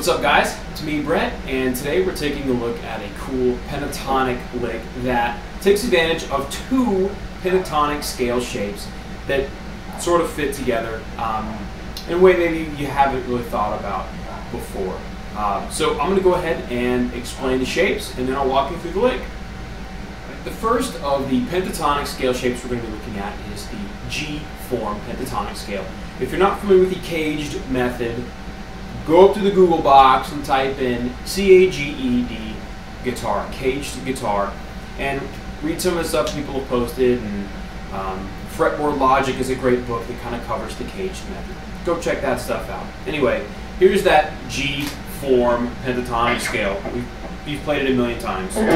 What's up, guys? It's me, Brett, and today we're taking a look at a cool pentatonic lick that takes advantage of two pentatonic scale shapes that sort of fit together in a way maybe you haven't really thought about before. So I'm going to go ahead and explain the shapes, and then I'll walk you through the lick. The first of the pentatonic scale shapes we're going to be looking at is the G form pentatonic scale. If you're not familiar with the caged method, go up to the Google box and type in C-A-G-E-D guitar, caged guitar, and read some of the stuff people have posted. And Fretboard Logic is a great book that kind of covers the caged method. Go check that stuff out. Anyway, here's that G form pentatonic scale. We've played it a million times. And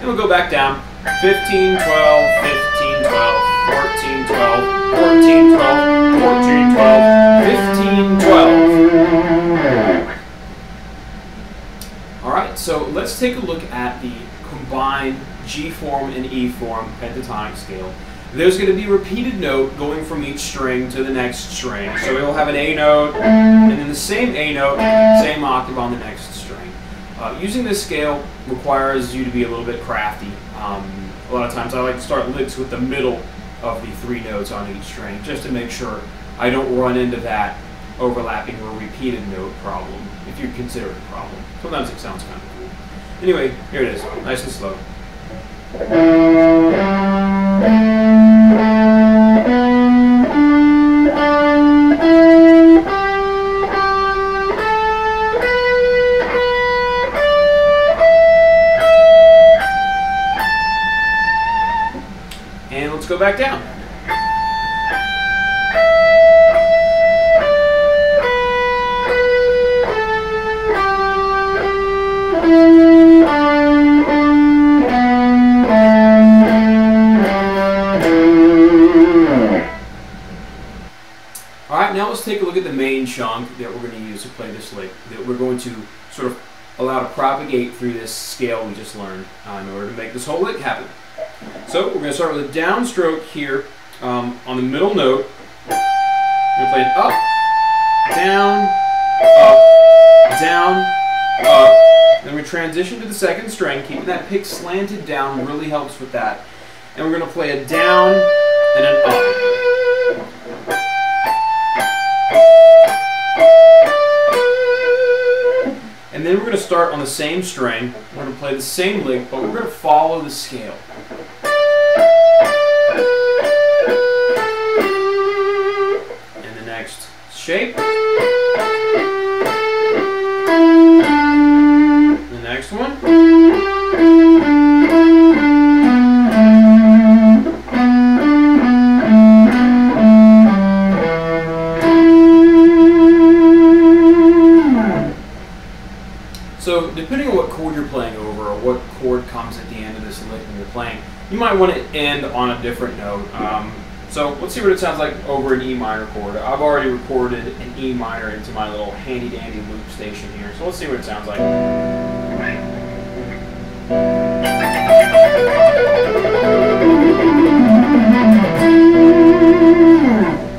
we'll go back down. 15, 12, 15, 12, 14, 12, 14, 12, 14, 12, 15, 12. Alright, so let's take a look at the combined G form and E form pentatonic scale. There's going to be a repeated note going from each string to the next string. So it will have an A note, and then the same A note, same octave on the next string. Using this scale requires you to be a little bit crafty. A lot of times I like to start licks with the middle of the three notes on each string, just to make sure I don't run into that overlapping or repeated note problem, if you consider it a problem. Sometimes it sounds kind of cool. Anyway, here it is, nice and slow. And let's go back down. Alright, now let's take a look at the main chunk that we're going to use to play this lick, that we're going to sort of allow to propagate through this scale we just learned in order to make this whole lick happen. So we're going to start with a downstroke here on the middle note. We're going to play it up, down, up, down, up. Then we transition to the second string. Keeping that pick slanted down really helps with that. And we're going to play a down and an up. And then we're going to start on the same string. We're going to play the same lick, but we're going to follow the scale. And the next shape. The next one. So depending on what chord you're playing over or what chord comes at the end of this lick when you're playing, you might want to end on a different note. So let's see what it sounds like over an E minor chord. I've already recorded an E minor into my little handy dandy loop station here. So let's see what it sounds like.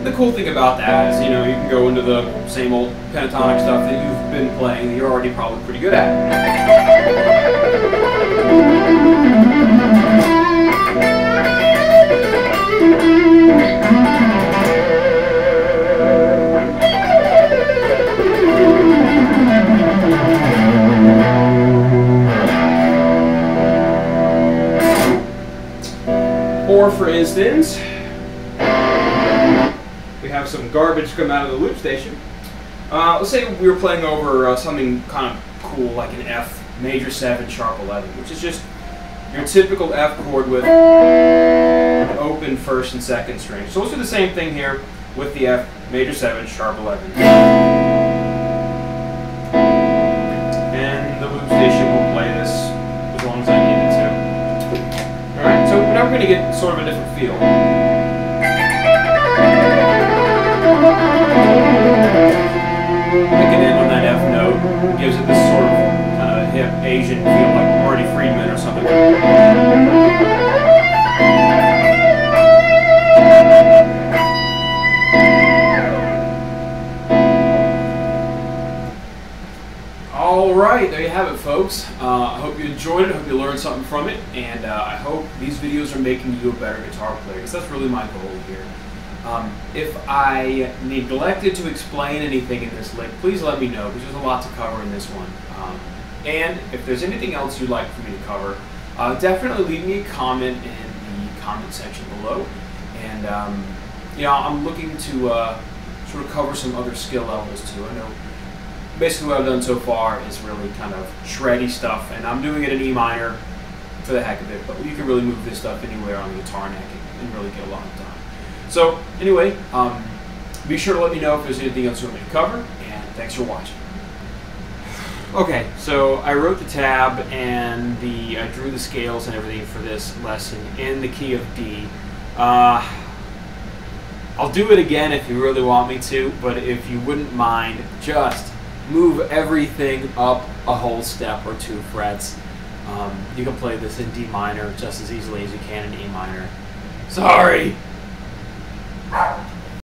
The cool thing about that is, you know, you can go into the same old pentatonic stuff that you've been playing that you're already probably pretty good at. Or for instance, we have some garbage come out of the loop station. Let's say we were playing over something kind of cool like an F major 7 sharp 11, which is just your typical F chord with an open first and second string. So let's do the same thing here with the F major 7 sharp 11. And the loop station will play this as long as I need it to. Alright, so now we're going to get sort of a different feel. Picking in on that F note gives it this sort of kind of hip Asian feel, like Marty Friedman or something. All right, there you have it, folks. I hope you enjoyed it. I hope you learned something from it, and I hope these videos are making you a better guitar player, because that's really my goal here. If I neglected to explain anything in this lick, please let me know, because there's a lot to cover in this one. And if there's anything else you'd like for me to cover, definitely leave me a comment in the comment section below. And I'm looking to sort of cover some other skill levels too. I know basically what I've done so far is really kind of shreddy stuff, and I'm doing it in E minor for the heck of it, but you can really move this stuff anywhere on the guitar neck and really get a lot done. So anyway, be sure to let me know if there's anything else you want me to cover, and thanks for watching. Okay, so I wrote the tab and I drew the scales and everything for this lesson in the key of D. I'll do it again if you really want me to, but if you wouldn't mind, just move everything up a whole step or 2 frets. You can play this in D minor just as easily as you can in E minor. Sorry!